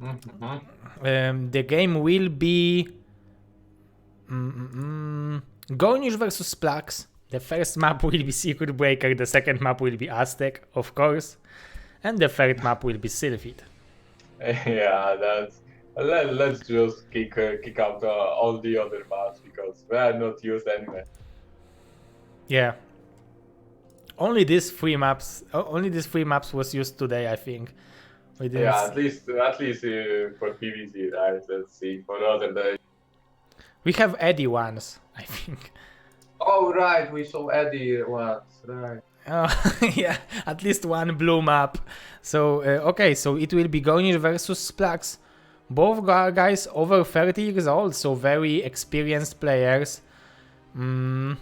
The game will be g0rynich versus Splax. The first map will be Secret Breaker, the second map will be Aztec, of course, and the third map will be Sylphid. Yeah, let's just kick out all the other maps because they are not used anyway. Yeah. Only these three maps was used today, I think. Yeah, at least for PvZ, right? Let's see for other days. We have Eddie once, I think. Oh right, we saw Eddie once, right? Yeah, at least one blue map. So okay, so it will be g0rynich versus Splax. Both guys over 30 years old, so very experienced players. And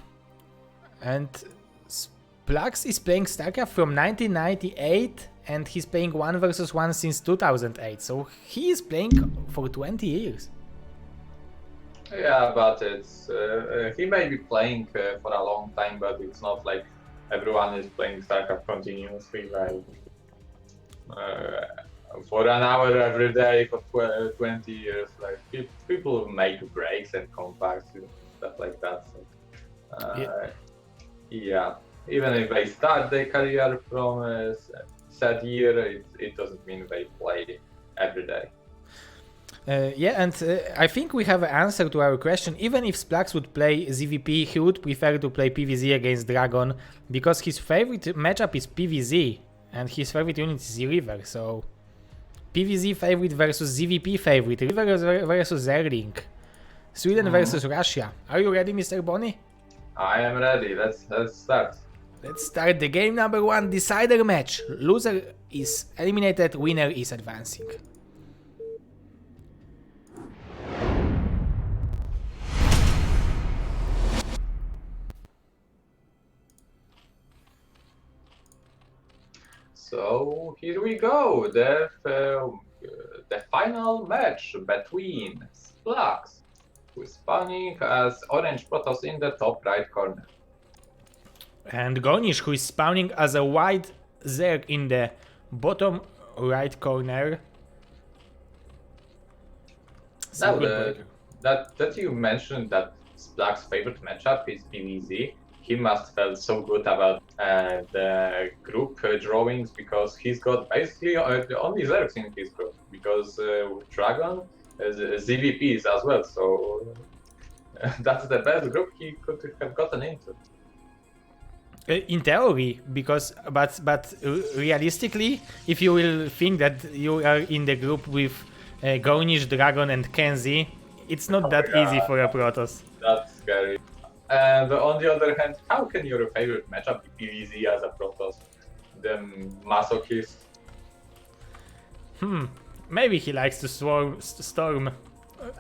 Splax is playing StarCraft from 1998, and he's playing 1 versus 1 since 2008. So he is playing for 20 years. Yeah, but it's he may be playing for a long time, but it's not like everyone is playing StarCraft continuously, like for an hour every day for 20 years. Like people make breaks and come back to stuff like that. So, yeah, even if they start their career from a set year, it doesn't mean they play every day. I think we have an answer to our question. Even if Splax would play ZVP, he would prefer to play PvZ against Dragon, because his favorite matchup is PvZ, and his favorite unit is River, so PvZ favorite versus ZVP favorite, River versus z0rynich, Sweden versus Russia. Are you ready, Mr. Bonnie? I am ready, let's start. Let's start the game number 1 decider match. Loser is eliminated, winner is advancing. So here we go, the final match between Splax, who is spawning as orange Protoss in the top right corner, and g0rynich, who is spawning as a white Zerg in the bottom right corner. Now that you mentioned that Splax's favorite matchup is PvZ, he must feel so good about the group drawings, because he's got basically the only Zergs in his group, because Dragon is ZVPs as well, so that's the best group he could have gotten into. In theory, but realistically, if you will think that you are in the group with g0rynich, Dragon, and Kenzie, it's not that easy for a Protoss. That's scary. And on the other hand, how can your favorite matchup be PvZ as a Protoss? The masochist? Maybe he likes to storm.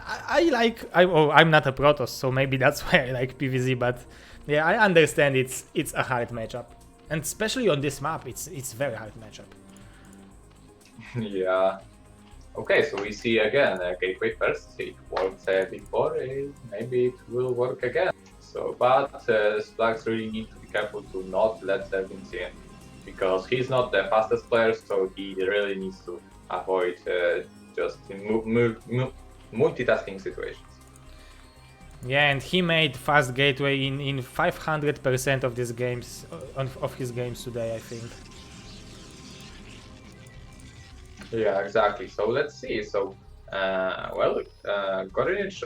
I'm not a Protoss, so maybe that's why I like PvZ, but yeah, I understand it's a hard matchup. And especially on this map, it's very hard matchup. Yeah. Okay, so we see again gateway first. It worked before, maybe it will work again. So, but Splax really needs to be careful to not let Zerglings in, because he's not the fastest player, so he really needs to avoid just multitasking situations. Yeah, and he made fast gateway in 500% of these games, of his games today, I think. Yeah, exactly. So let's see. So, g0rynich,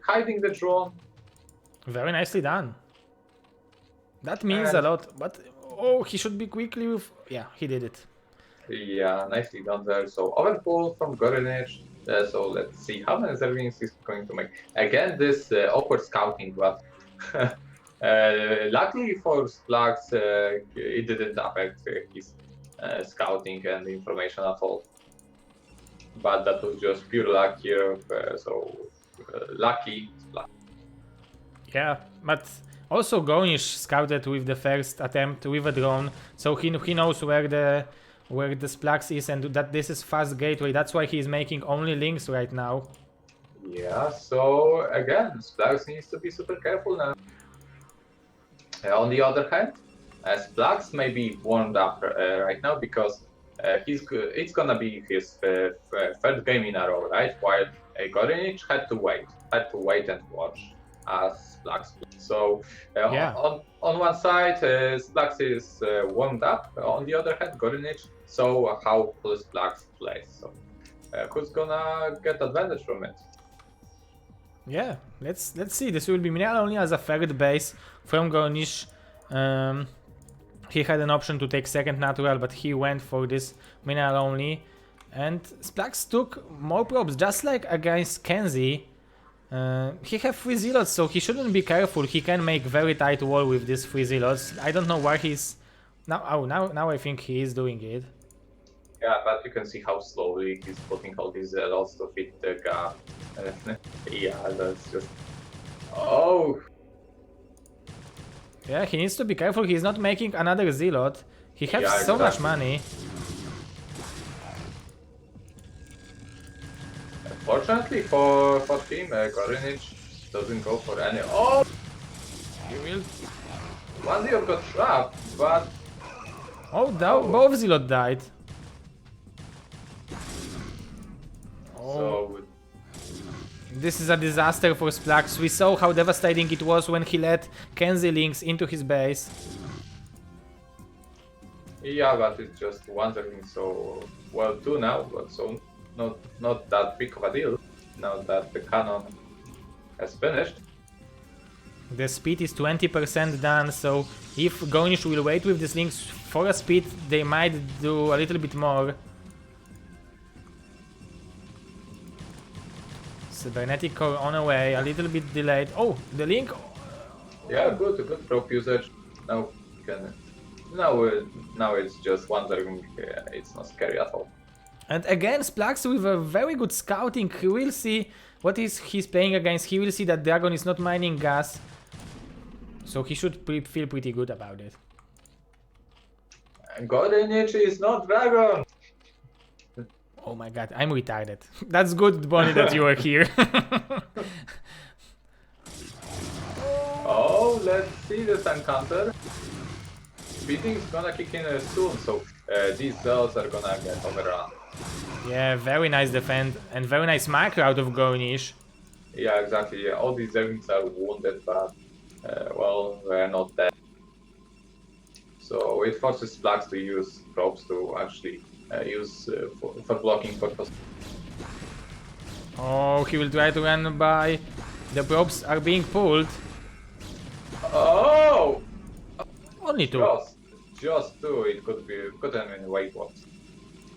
hiding the drone. Very nicely done. That means a lot, but he should be quickly with... Yeah, he did it. Yeah, nicely done there. So overpull from g0rynich. So let's see how many Zerglings he's going to make. Again, this awkward scouting, but luckily for Splax, it didn't affect his scouting and information at all. But that was just pure luck here, lucky Splax. Yeah, but also g0rynich scouted with the first attempt with a drone, so he knows where the Splax is and that this is fast gateway. That's why he's making only links right now. Yeah, so again, Splax needs to be super careful now. On the other hand, Splax may be warmed up right now, because It's gonna be his third game in a row, right? While g0rynich had to wait and watch as Splax. So Yeah. on one side, Splax is warmed up. On the other hand, g0rynich saw how Splax plays. So who's gonna get advantage from it? Yeah, let's see. This will be Mineral only as a third base from g0rynich. He had an option to take second natural, but he went for this mineral only. And Splax took more probes, just like against Kenzie. He have 3 zealots, so he shouldn't be careful. He can make very tight wall with these 3 zealots. I don't know why he's now. Oh, now I think he is doing it. Yeah, but you can see how slowly he's putting all these zealots to fit the gap. Yeah, that's just. Oh. Yeah, he needs to be careful. He's not making another zealot. He has Yeah, so much exactly. money. Fortunately for him, g0rynich doesn't go for any. Oh! He will. One zealot got trapped, but. Oh, no, both zealot died. Oh. So. This is a disaster for Splax. We saw how devastating it was when he let Kenzie links into his base. Yeah, but it's just one thing, so. Well, two now, but so. Not that big of a deal now that the cannon has finished. The speed is 20% done, so if g0rynich will wait with these links for a speed, they might do a little bit more. Cybernetic core on the way, a little bit delayed. Oh, the link. Yeah, good probe usage. Now you can. Now it's just wondering. It's not scary at all. And again, Splax with a very good scouting. He will see what is he's playing against. He will see that Dragon is not mining gas, so he should feel pretty good about it. g0rynich is not Dragon. Oh my god, I'm retarded. That's good, Bonnie, that you are here. Oh, let's see this encounter. Speeding is gonna kick in soon, so these cells are gonna get overrun. Yeah, very nice defend and very nice macro out of g0rynich. Yeah, exactly. Yeah, all these enemies are wounded, but well, they're not dead. So it forces Splax to use probes to actually use for blocking purpose. Oh, he will try to run by. The probes are being pulled. Oh! Only 2. Just 2. It could have been way worse.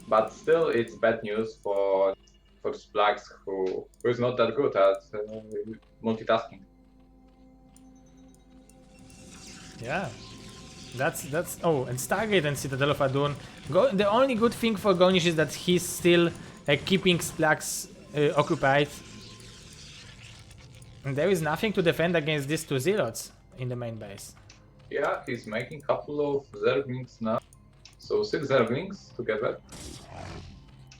But still, it's bad news for Splax, who is not that good at multitasking. Yeah, that's. Oh, and Stargate and Citadel of Adun. The only good thing for g0rynich is that he's still keeping Splax occupied. And there is nothing to defend against these 2 zealots in the main base. Yeah, he's making a couple of zerglings now. So 6 zerglings together.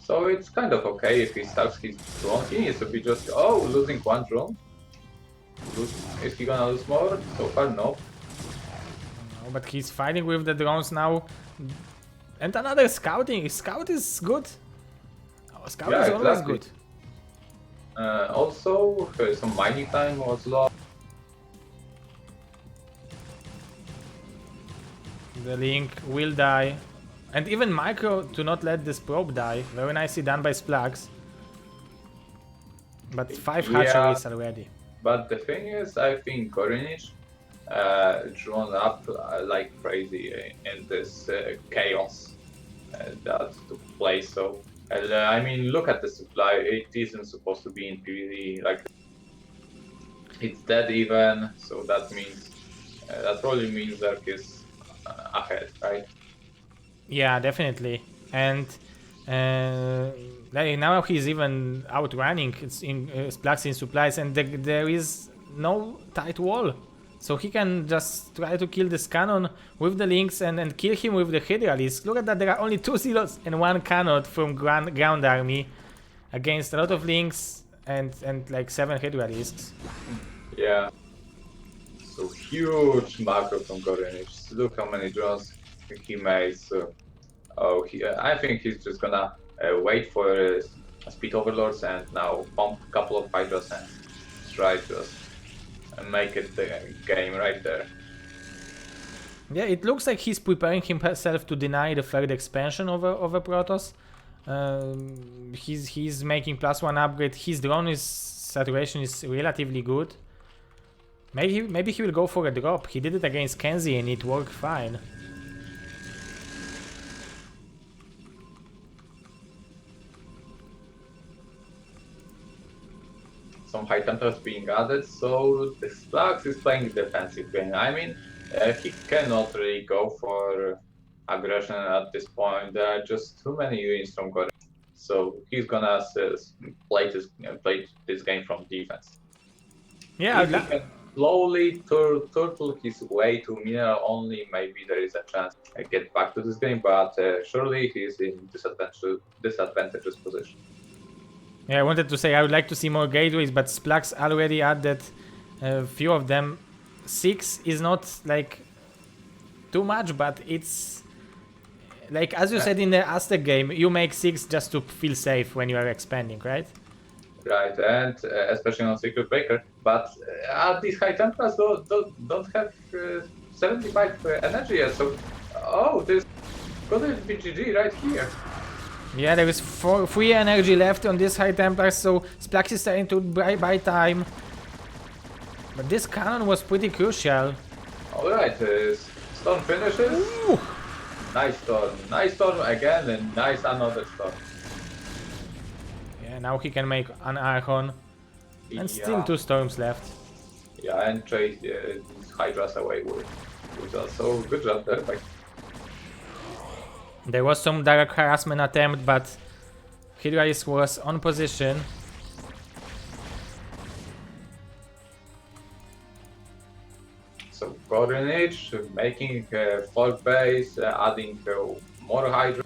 So it's kind of okay if he starts his drone. He needs to be just, losing 1 drone. Is he gonna lose more? So far, no. No, but he's fighting with the drones now. And another scouting. Scout is good. Oh, Scout is always good. Also, some mining time was lost. The link will die. And even micro to not let this probe die. Very nicely done by Splax. But 5 hatcheries already. But the thing is, I think g0rynich drawn up like crazy in this chaos that took place. So, I mean, look at the supply. It isn't supposed to be in PvZ. Like, it's dead even. So that means that probably means Zerg is ahead, right? Yeah, definitely. And now he's even outrunning Splax in supplies, and there is no tight wall. So he can just try to kill this cannon with the links and kill him with the Hydralisk. Look at that, there are only 2 zealots and 1 cannon from ground army against a lot of links and like 7 Hydralisks. Yeah. So huge macro from g0rynich. Look how many drones he made. So Oh, I think he's just gonna wait for speed overlords and now pump a couple of hydras and try just make it the game right there. Yeah, it looks like he's preparing himself to deny the third expansion over Protoss. He's making +1 upgrade. His drone saturation is relatively good. Maybe he will go for a drop. He did it against Kenzie and it worked fine. Some high temperatures being added, so the Splax is playing defensive game. I mean, he cannot really go for aggression at this point. There are just too many units from g0rynich, so he's gonna play this game from defense. Yeah, if he can slowly turtle his way to mineral only, maybe there is a chance to get back to this game, but surely he's in disadvantageous position. Yeah, I wanted to say I would like to see more gateways, but Splax already added a few of them. 6 is not like too much, but it's like, as you said in the Aztec game, you make 6 just to feel safe when you are expanding, right? Right, and especially on Secret Breaker, but at these high temperatures don't have 75 energy yet, so there's gonna be GG right here. Yeah, there is 3 energy left on this high temperatures, so Splax is starting to buy time. But this cannon was pretty crucial. Alright, storm finishes. Ooh. Nice storm again, and nice another storm. Yeah, now he can make an Archon. And still 2 storms left. Yeah, and chase these Hydras away with us. So good job there. There was some direct harassment attempt, but Hydralis was on position. So g0rynich making fort base, adding more Hydra.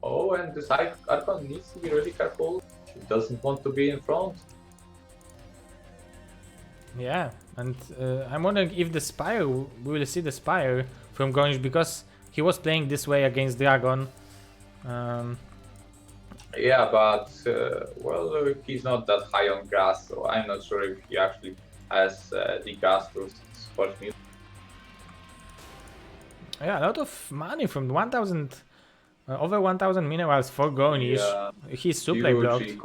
Oh, and this Archon needs to be really careful. He doesn't want to be in front. Yeah, and I'm wondering if the Spire, we will see the Spire from g0rynich, because he was playing this way against Dragon. Yeah, but well, he's not that high on gas, so I'm not sure if he actually has the gas to support me. Yeah, a lot of money from 1,000, over 1,000 minerals for g0rynich. Yeah, he's supply blocked.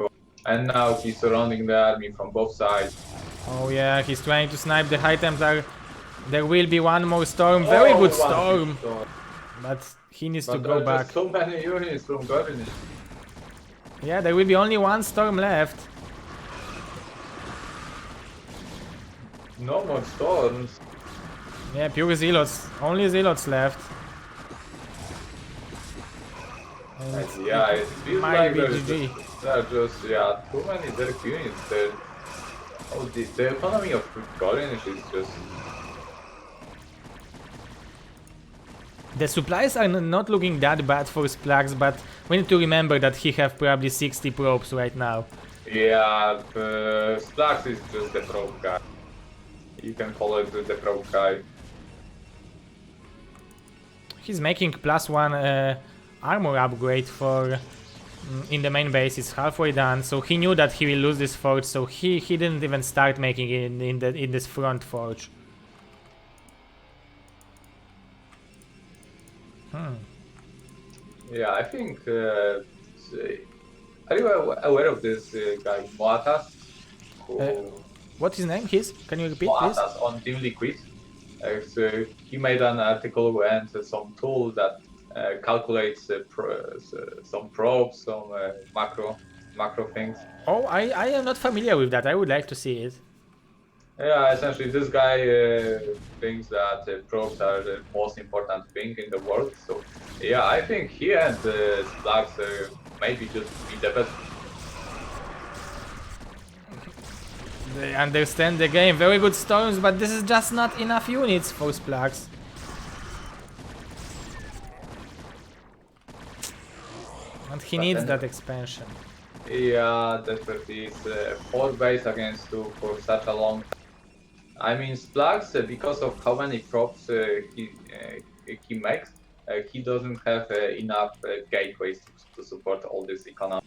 And now he's surrounding the army from both sides. Oh yeah, he's trying to snipe the high Templar. There will be one more storm, very good storm. But he needs to go back. So many units from g0rynich. Yeah, there will be only one storm left. No more storms. Yeah, pure zealots. Only zealots left. Yeah, it feels might like be there GG. are just too many direct units there. Oh, the economy of g0rynich is just. The supplies are not looking that bad for Splax, but we need to remember that he have probably 60 probes right now. Yeah, Splax is just the probe guy. You can call it the probe guy. He's making +1 armor upgrade for in the main base. It's halfway done, so he knew that he will lose this forge, so he didn't even start making it in this front forge. Yeah, I think. Are you aware of this guy Moatas? What's his name? Can you repeat, Moatas please? on Team Liquid. So he made an article and some tool that calculates some probes, some macro things. Oh, I am not familiar with that. I would like to see it. Yeah, essentially this guy thinks that probes are the most important thing in the world. So yeah, I think he and Splax maybe just be the best. They understand the game. Very good storms, but this is just not enough units for Splax. And he needs that expansion. Yeah, definitely. It's 4 base against 2 for such a long time. I mean, Splax, because of how many props he makes, he doesn't have enough gateways to support all this economy.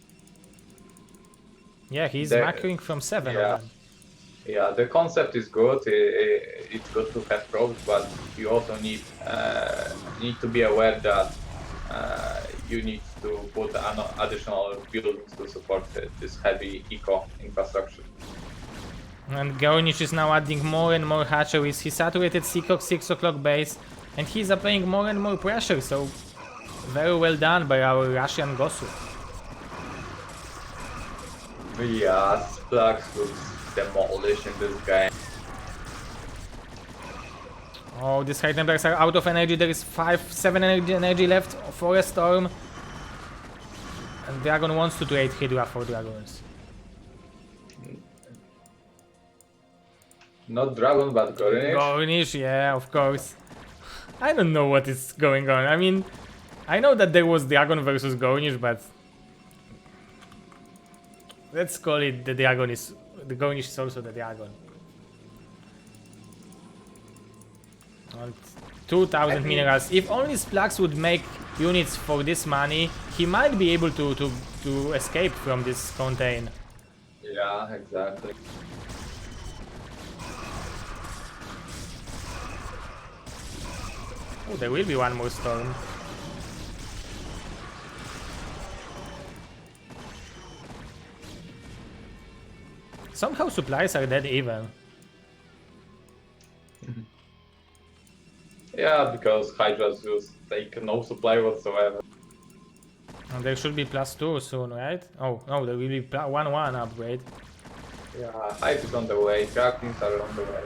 Yeah, he's macroing from 7 yeah. on them. Yeah, the concept is good. It's good to have probes, but you also need to be aware that you need to put additional buildings to support this heavy infrastructure. And g0rynich is now adding more and more hatcheries. He saturated 6 o'clock base, and he's applying more and more pressure, so very well done by our Russian Gosu. Yeah, Splax looks demolished in this game. Oh, these High Templars are out of energy. There is 7 energy left for a storm. And Dragon wants to trade Hydra for Dragons. Not Dragon, but g0rynich. g0rynich, yeah, of course. I don't know what is going on. I mean, I know that there was Dragon versus g0rynich, but let's call it the Dragon is... The g0rynich is also the Dragon. And 2000 minerals. If only Splax would make units for this money, he might be able to escape from this contain. Yeah, exactly. Oh, there will be one more storm. Somehow supplies are dead even. Yeah, because Hydras just take no supply whatsoever. And there should be +2 soon, right? Oh, no, there will be 1-1 upgrade. Yeah, Hype is on the way, Crackings are on the way.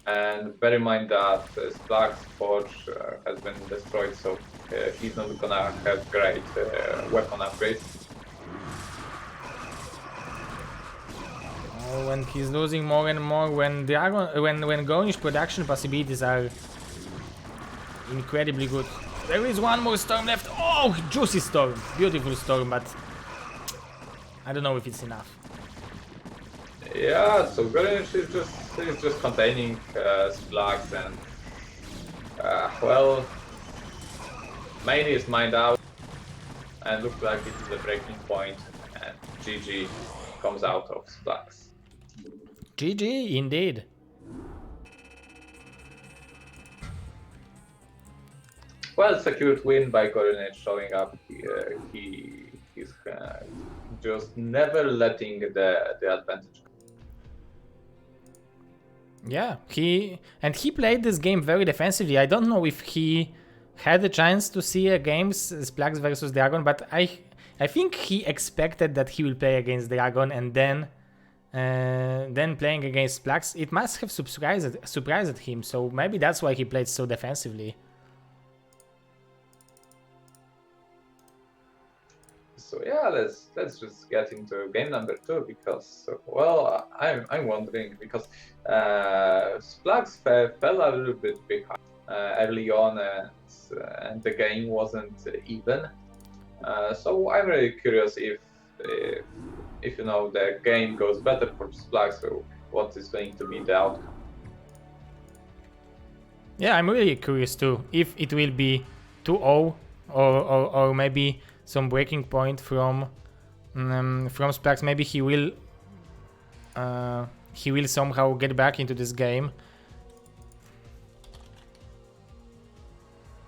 And bear in mind that Splax Forge has been destroyed, so he's not gonna have great weapon upgrades. Oh, when he's losing more and more, when g0rynich production possibilities are incredibly good. There is one more storm left. Oh, juicy storm, beautiful storm, but I don't know if it's enough. Yeah, so g0rynich is just containing Splax and well, main is mined out and looks like it is the breaking point and GG comes out of Splax. GG, indeed. Well, secured win by g0rynich showing up. He's just never letting the advantage. Yeah, he played this game very defensively. I don't know if he had a chance to see a game Splax versus Dragon, but I think he expected that he will play against Dragon and then playing against Splax. It must have surprised him. So maybe that's why he played so defensively. So yeah, let's just get into game number 2 because well, I'm wondering because Splax fell a little bit behind early on and the game wasn't even. So I'm really curious if you know the game goes better for Splax, so what is going to be the outcome? Yeah, I'm really curious too if it will be 2-0 or maybe some breaking point from Splax. Maybe he will somehow get back into this game.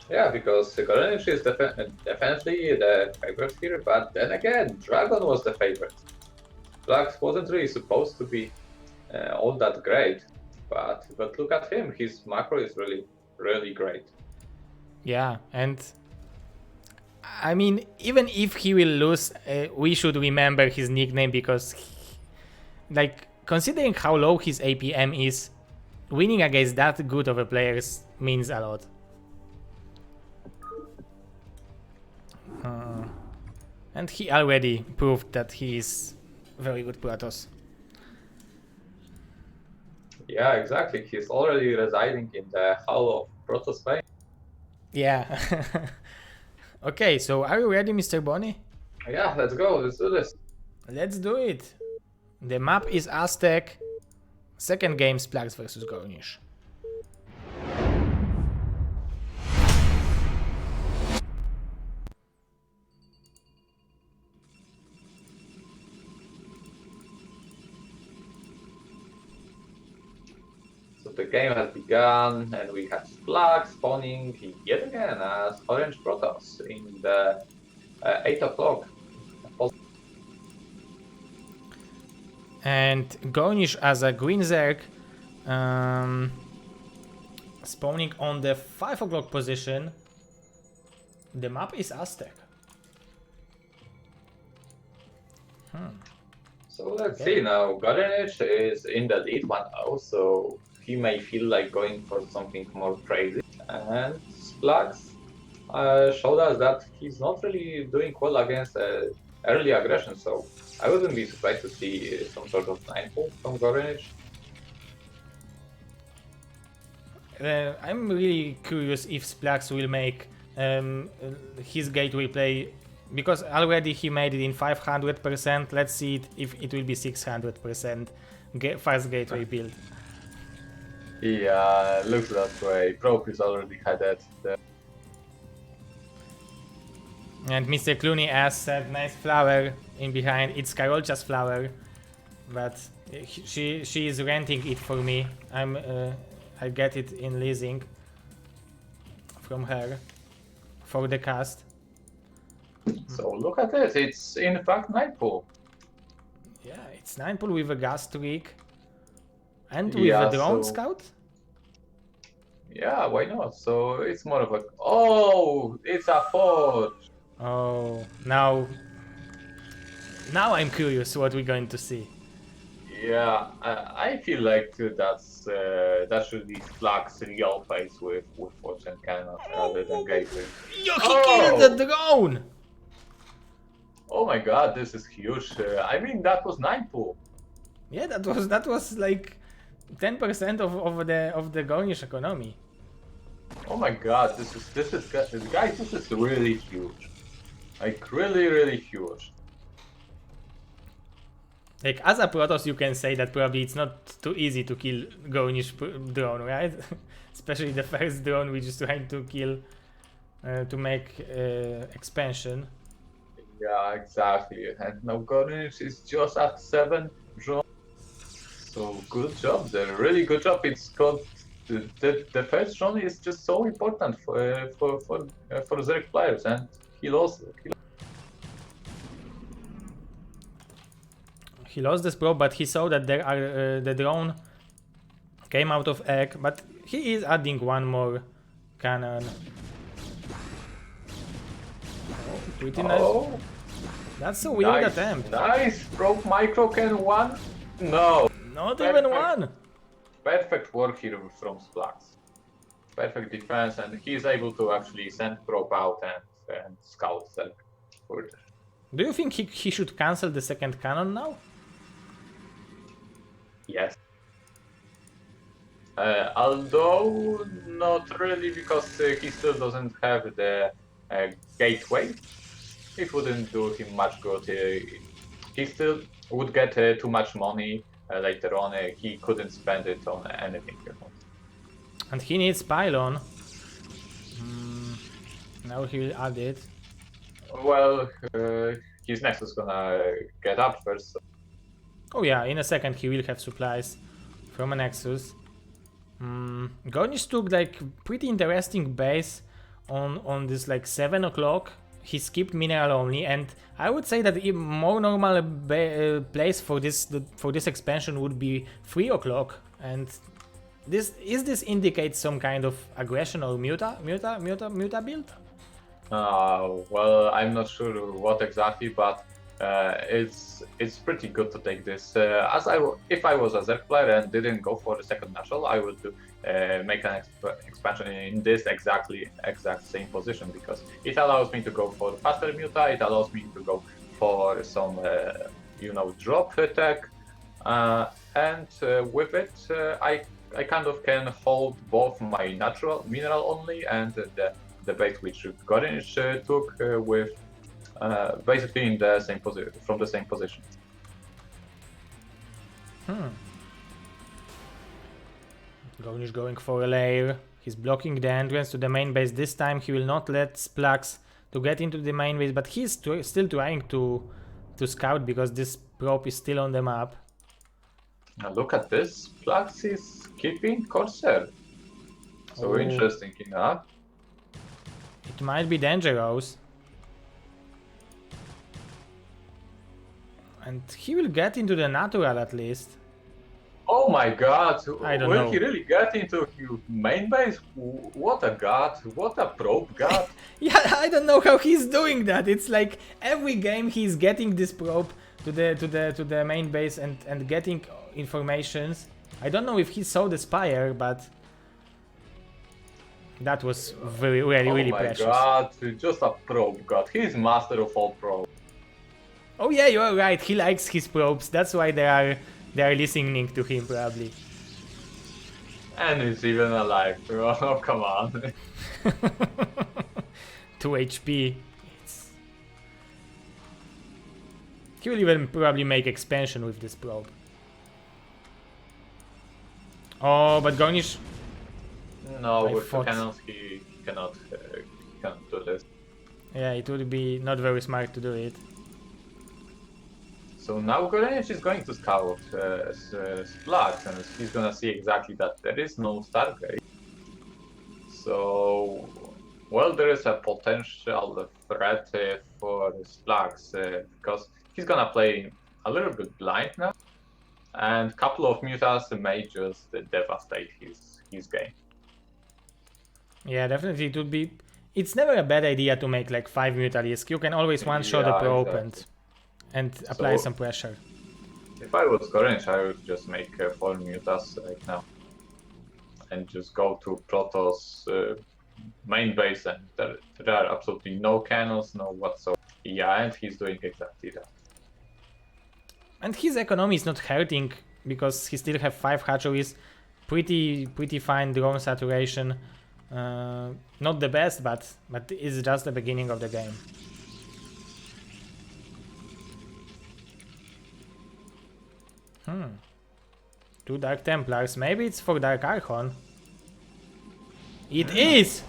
Yeah, because g0rynich is definitely the favorite here, but then again, Dragon was the favorite. Splax wasn't really supposed to be all that great, but look at him, his macro is really great. Yeah, and I mean, even if he will lose, we should remember his nickname because, like, considering how low his APM is, winning against that good of a player means a lot. And he already proved that he is very good Protoss. Yeah, exactly. He's already residing in the Hall of Protoss Fame. Yeah. Okay, so are you ready, Mr. Bonnie? Yeah, let's go. Let's do this. Let's do it. The map is Aztec. Second game, Splax versus g0rynich. So the game has begun, and we have Splax spawning yet again as Orange Protoss in the 8 o'clock. And g0rynich as a green Zerg, spawning on the 5 o'clock position. The map is Aztec. So let's see now. g0rynich is in the lead 1-0, so he may feel like going for something more crazy. And Splax showed us that he's not really doing well against early aggression, so I wouldn't be surprised to see some sort of 9-pull from g0rynich. I'm really curious if Splax will make his gateway play, because already he made it in 500%. Let's see if it will be 600% fast gateway build. Yeah, looks that way. Probe is already headed there. And Mr. Clooney has said nice flower in behind. It's Karolcha's flower, but she is renting it for me. I get it in leasing from her for the cast. So look at it. It's in fact 9-pull. Yeah, it's 9-pull with a gas streak and with a drone scout. Yeah, why not? So it's more of a... Oh, it's a forge! Oh, now I'm curious what we're going to see. Yeah, I feel like that should be Splax real face with forge and cannon rather than gateway. Yo, he killed the drone! Oh my god, this is huge. I mean, that was 9-pull. Yeah, that was like 10% of the g0rynich economy. Oh my god, this is guys, this is really huge. Like really huge. Like as a Protoss, you can say that probably it's not too easy to kill g0rynich drone, right? Especially the first drone which is trying to kill to make expansion. Yeah, exactly. And now g0rynich is just at 7 drones. So good job there, really good job. It's got the first drone is just so important for Zerg players, and he lost this probe, but he saw that there are the drone came out of egg, but he is adding one more cannon. Oh, pretty nice. That's a weird attempt. Nice, broke micro can 1. No. Not even one. Perfect work here from Splax. Perfect defense, and he's able to actually send probe out and scout further. Do you think he should cancel the second cannon now? Yes. Although not really, because he still doesn't have the gateway. It wouldn't do him much good. He still would get too much money later on. He couldn't spend it on anything. And he needs pylon. Now he will add it. Well, his Nexus is gonna get up first. So. Oh yeah, in a second he will have supplies from a Nexus. g0rynich took like pretty interesting base on this like 7 o'clock. He skipped mineral only, and I would say that a more normal place for this expansion would be 3 o'clock. And this indicates some kind of aggression or muta build? Well, I'm not sure what exactly, but it's pretty good to take this. If I was a Zerg player and didn't go for the second natural, I would make an expansion in this exact same position, because it allows me to go for faster muta. It allows me to go for some drop tech, and with it I kind of can hold both my natural mineral only and the base which g0rynich took with basically in the same position, from the same position. g0rynich going for a lair. He's blocking the entrance to the main base. This time he will not let Splax to get into the main base, but he's still trying to scout because this probe is still on the map. Now look at this. Splax is keeping Corsair. So interesting enough. It might be dangerous. And he will get into the natural at least. Oh my god, I don't know. Will he really get into his main base? What a god, what a probe god. Yeah, I don't know how he's doing that. It's like every game he's getting this probe to the main base and getting informations. I don't know if he saw the spire, but that was really precious. Oh my god, just a probe god. He's master of all probes. Oh yeah, you're right. He likes his probes. That's why they are listening to him probably. And he's even alive. Oh, come on. 2 HP. He will even probably make expansion with this probe. Oh, but g0rynich... No, with the cannons he cannot do this. Yeah, it would be not very smart to do it. So now g0rynich is going to scout Splax, and he's gonna see exactly that there is no Stargate. So, well, there is a potential threat for Splax because he's gonna play a little bit blind now, and a couple of mutas may just devastate his game. Yeah, definitely it would be... It's never a bad idea to make like 5 Mutalisk. You can always one-shot the probe exactly. and apply some pressure. If I was g0rynich, I would just make 4 mutas right now. And just go to Protoss main base, and there are absolutely no cannons, no whatsoever. Yeah, and he's doing exactly that. And his economy is not hurting because he still have 5 hatcheries, pretty fine drone saturation. Not the best, but it's just the beginning of the game. Two Dark Templars. Maybe it's for Dark Archon. It is!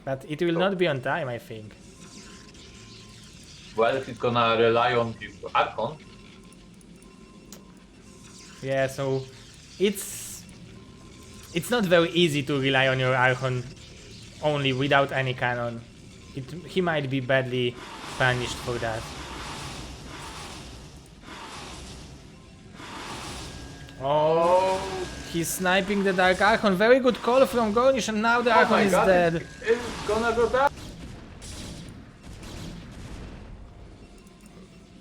But it will not be on time, I think. Well, he's gonna rely on his Archon. Yeah, so it's not very easy to rely on your Archon only without any cannon. He might be badly punished for that. Oh, he's sniping the Dark Archon. Very good call from g0rynich, and now the Archon is dead. It's gonna go down.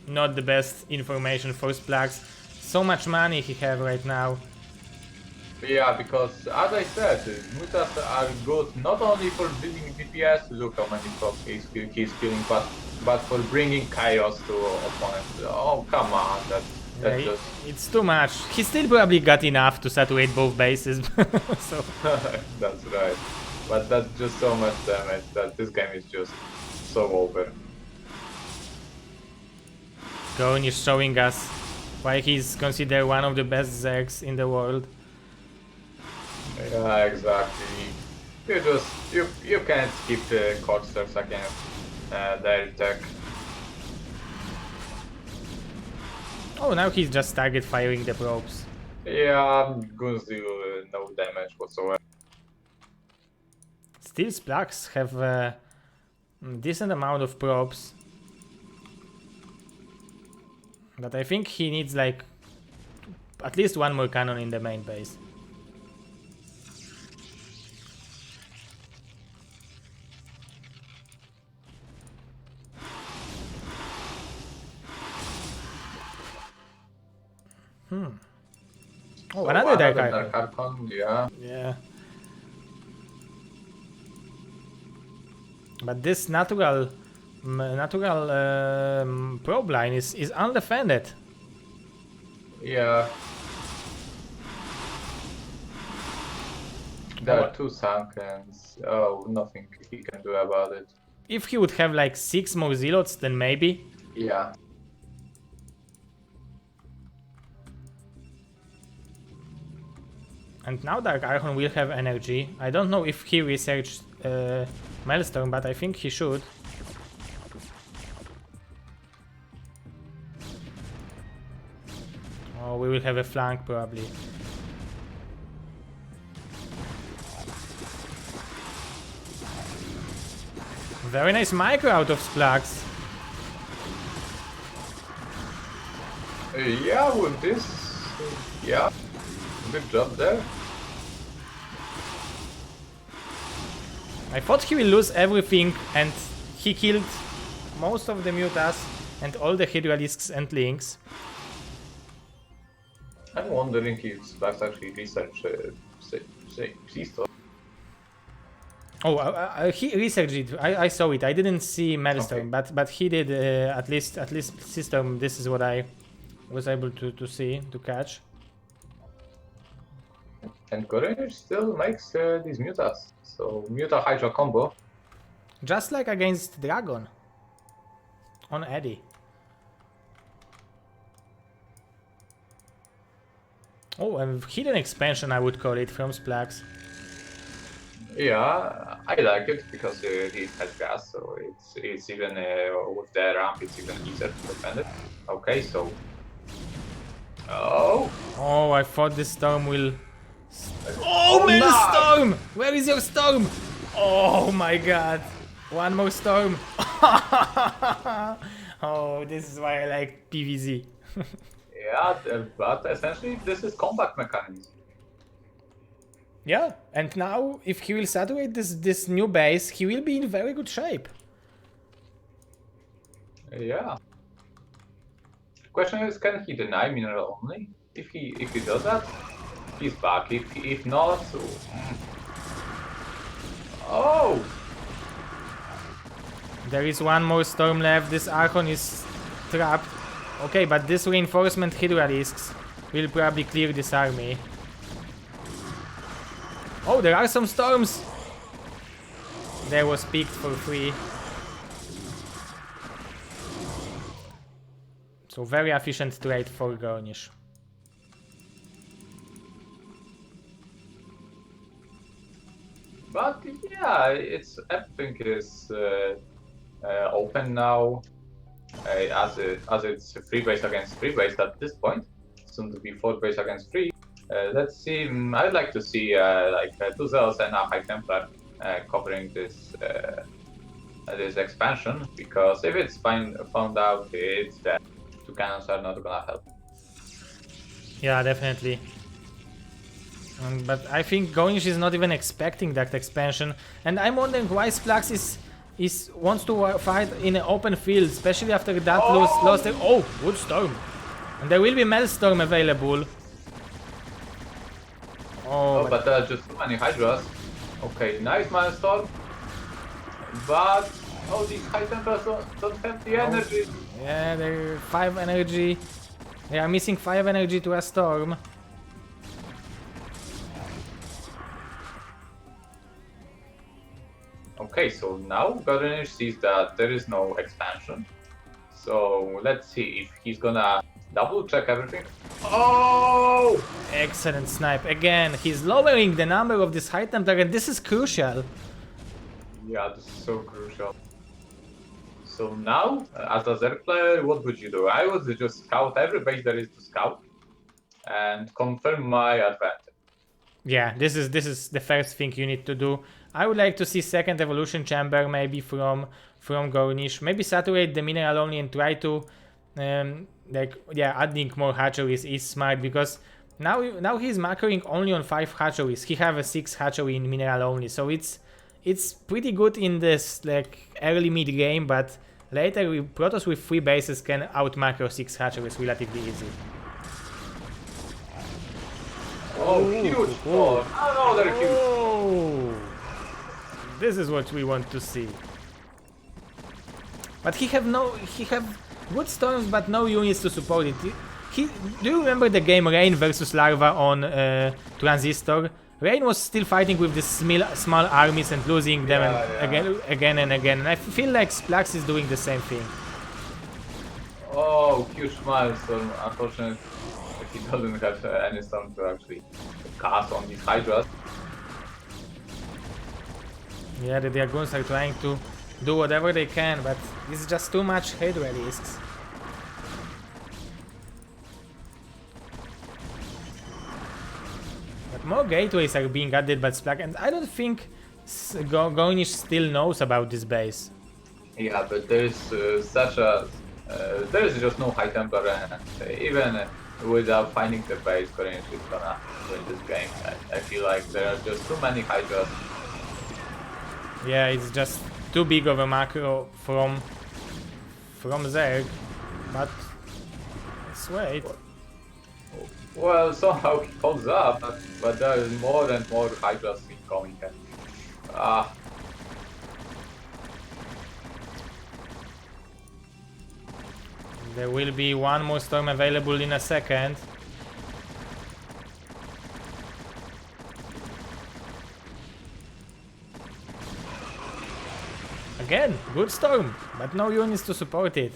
Not the best information for Splax. So much money he have right now. Yeah, because as I said, mutas are good not only for building DPS, look how many procs he's killing, but for bringing chaos to opponents. Oh, come on, that's just... It's too much. He still probably got enough to saturate both bases. So that's right. But that's just so much damage that this game is just so over. g0rynich showing us why he's considered one of the best Zergs in the world. Yeah, exactly. You can't keep the Corsairs against their tech. Oh, now he's just target firing the probes. Yeah, Guns do no damage whatsoever. Still, Splax have a decent amount of probes. But I think he needs like at least one more cannon in the main base. Oh, so another Dark Archon, yeah. Yeah. But this natural probe line is undefended. Yeah. There are 2 Sunkens. Oh, nothing he can do about it. If he would have like 6 more Zealots, then maybe. Yeah. And now Dark Archon will have energy. I don't know if he researched Maelstrom, but I think he should. or we will have a flank probably. Very nice micro out of Splax. Yeah, with this, yeah, good job there. I thought he will lose everything, and he killed most of the Mutas and all the Hydralisks and Lynx. I'm wondering if Splax actually researched Seastoll. Oh, he researched it. I saw it. I didn't see Maelstrom, Okay. but he did at least System. This is what I was able to see, to catch. And g0rynich still makes these Mutas. So Muta Hydra combo. Just like against Dragon on Eddie. Oh, a hidden expansion I would call it from Splax. Yeah, I like it because it has gas, so it's even with the ramp, it's even easier to defend it. Okay, so Oh, I thought this storm will. Oh, Maelstrom! Where is your storm? Oh my god! One more storm. Oh, this is why I like PvZ. yeah, but essentially this is combat mechanism. Yeah, and now if he will saturate this new base, he will be in very good shape. Yeah. Question is, can he deny mineral only? If he does that, he's back. If not, so... Oh! There is one more storm left. This Archon is trapped. Okay, but this reinforcement Hydralisks will probably clear this army. Oh, there are some storms! There was picked for free. So very efficient trade for g0rynich. But yeah, everything is open now. As it's free base against free base at this point, soon to be 4 base against 3. Let's see. I'd like to see like 2 Zeros and a High Templar covering this this expansion, because if it's found out, it's that 2 cannons are not gonna help. Yeah, definitely. But I think g0rynich is not even expecting that expansion, and I'm wondering why Splax wants to fight in an open field, especially after that lost. Oh, good storm, and there will be Maelstrom available. Oh, but just too many Hydras. Okay, nice Maelstrom. But these High Templars don't have the energy. Yeah, they're 5 energy. They are missing 5 energy to a storm. Okay, so now g0rynich sees that there is no expansion. So let's see if he's gonna double check everything. Oh! Excellent snipe. Again, he's lowering the number of this High Templar, and this is crucial. Yeah, this is so crucial. So now, as a Zerg player, what would you do? I would just scout every base there is to scout and confirm my advantage. Yeah, this is the first thing you need to do. I would like to see second evolution chamber maybe from g0rynich. Maybe saturate the mineral only and try to adding more hatcheries is smart, because now he's macroing only on 5 hatcheries. He have a 6 hatchery in mineral only, so it's pretty good in this like early mid game, but later Protoss with 3 bases can out macro 6 hatcheries relatively easy. Oh, huge! Another huge! Oh, this is what we want to see. But he have good storms, but no units to support it. Do you remember the game Rain versus Larva on Transistor? Rain was still fighting with these small armies and losing them again and again. And I feel like Splax is doing the same thing. Oh, huge milestone. Unfortunately, he doesn't have any storm to actually cast on these Hydras. Yeah, the Dragoons are trying to do whatever they can, but it's just too much Hydra risks. more gateways are being added by Splax, and I don't think g0rynich still knows about this base. Yeah, but there's there is just no high temper, and even without finding the base, g0rynich is gonna win this game. I feel like there are just too many hydras. Yeah, it's just too big of a macro from Zerg, but let's wait. Well, somehow he holds up, but there is more and more hydras incoming. There will be one more storm available in a second. Again, good storm, but no units to support it.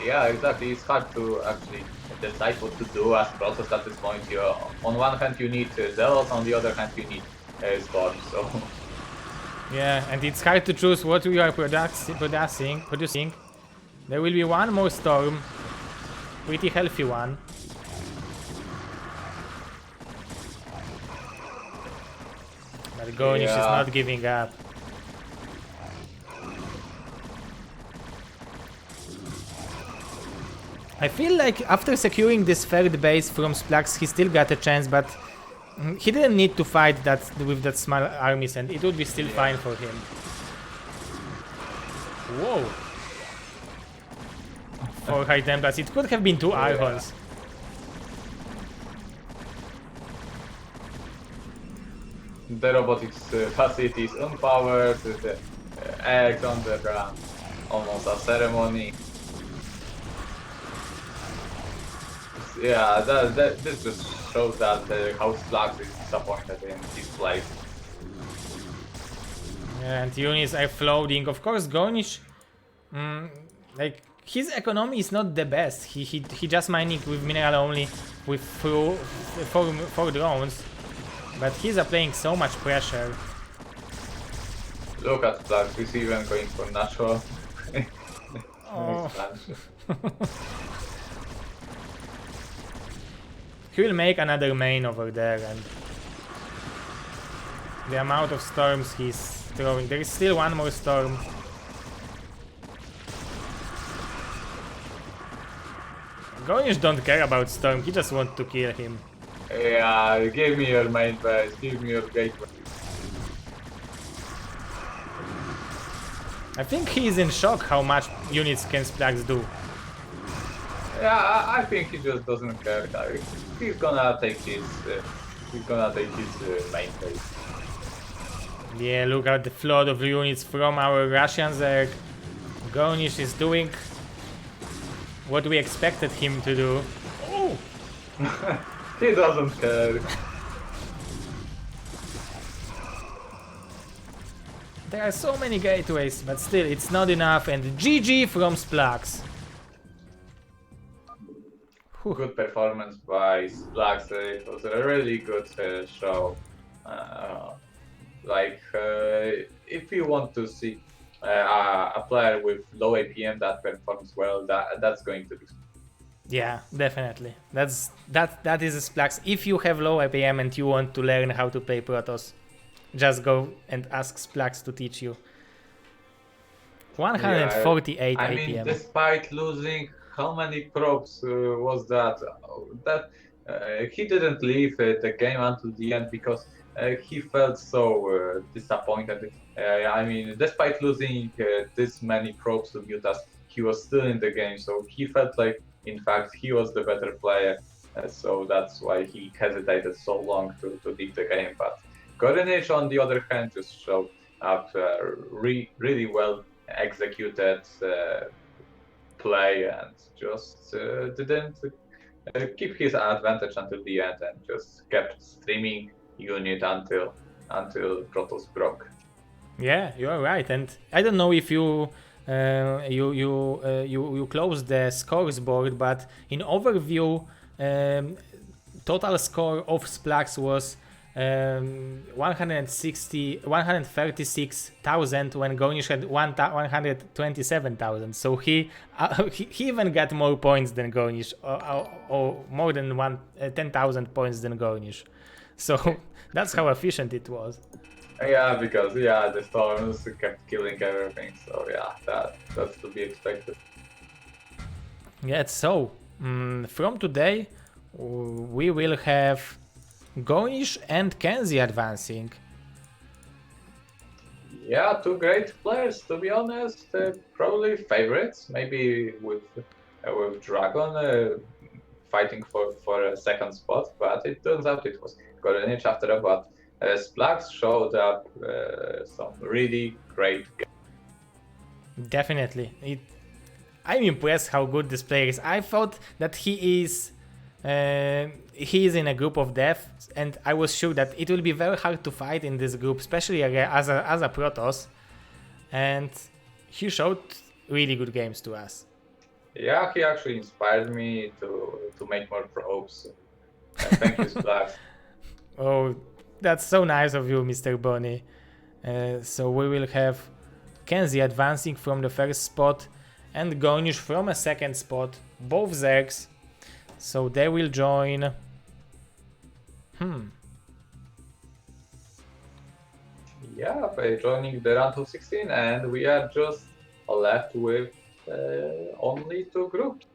Yeah, exactly. It's hard to actually decide what to do as process at this point. On one hand, you need zealots, on the other hand, you need storms. So yeah, and it's hard to choose what we are producing. There will be one more storm, pretty healthy one. But g0rynich is not giving up. I feel like after securing this third base from Splax, he still got a chance, but he didn't need to fight that with that small armies, and it would be still fine for him. Whoa! 4 high templars. It could have been 2 Archons. the robotics facility is unpowered, the eggs on the ground, almost a ceremony. Yeah, this just shows that how Splax is disappointed in his play. And units are floating. Of course, g0rynich, like his economy is not the best. He just mining with mineral only with four drones, but he's applying so much pressure. Look at Splax, he's even going for natural. Oh. He will make another main over there, and the amount of storms he's throwing. There is still one more storm. g0rynich don't care about storm, he just wants to kill him. Yeah, give me your main base, give me your gateway. I think he's in shock how much units can Splax do. Yeah, I think he just doesn't care. He's gonna take his main base. Yeah, look at the flood of units from our Russian Zerg. g0rynich is doing what we expected him to do. Oh! He doesn't care. There are so many gateways, but still it's not enough, and GG from Splax. Good performance by Splax. It was a really good show. If you want to see a player with low APM that performs well, that's going to be. Yeah, definitely. That is a Splax. If you have low APM and you want to learn how to play Protoss, just go and ask Splax to teach you. 148 I APM. mean, despite losing, how many probes was that? He didn't leave the game until the end because he felt so disappointed. I mean, despite losing this many probes to Mutas, he was still in the game, so he felt like, in fact, he was the better player. So that's why he hesitated so long to leave the game. But g0rynich, on the other hand, just showed up really well executed play and just didn't keep his advantage until the end and just kept streaming unit until Protoss broke. Yeah, you are right, and I don't know if you closed the scores board, but in overview, total score of Splax was 136,000 when Gonish had 127,000. So he even got more points than Gonish, or more than 10,000 points than Gonish. So that's how efficient it was. Yeah, because the storms kept killing everything. So yeah, that's to be expected. Yeah, so from today we will have Gonish and Kenzie advancing. Yeah, two great players, to be honest. Probably favorites, maybe with Dragon fighting for a second spot, but it turns out it was g0rynich after all. But Splax showed up some really great games. Definitely. I'm impressed how good this player is. I thought that he is in a group of death, and I was sure that it will be very hard to fight in this group, especially as a Protoss. And he showed really good games to us. Yeah, he actually inspired me to make more probes. Thank you, Splax. Oh, that's so nice of you, Mr. Bonnie. So we will have Kenzie advancing from the first spot and Gonish from a second spot, both Zergs. So they will join. Yeah, by joining the round of 16, and we are just left with only two groups.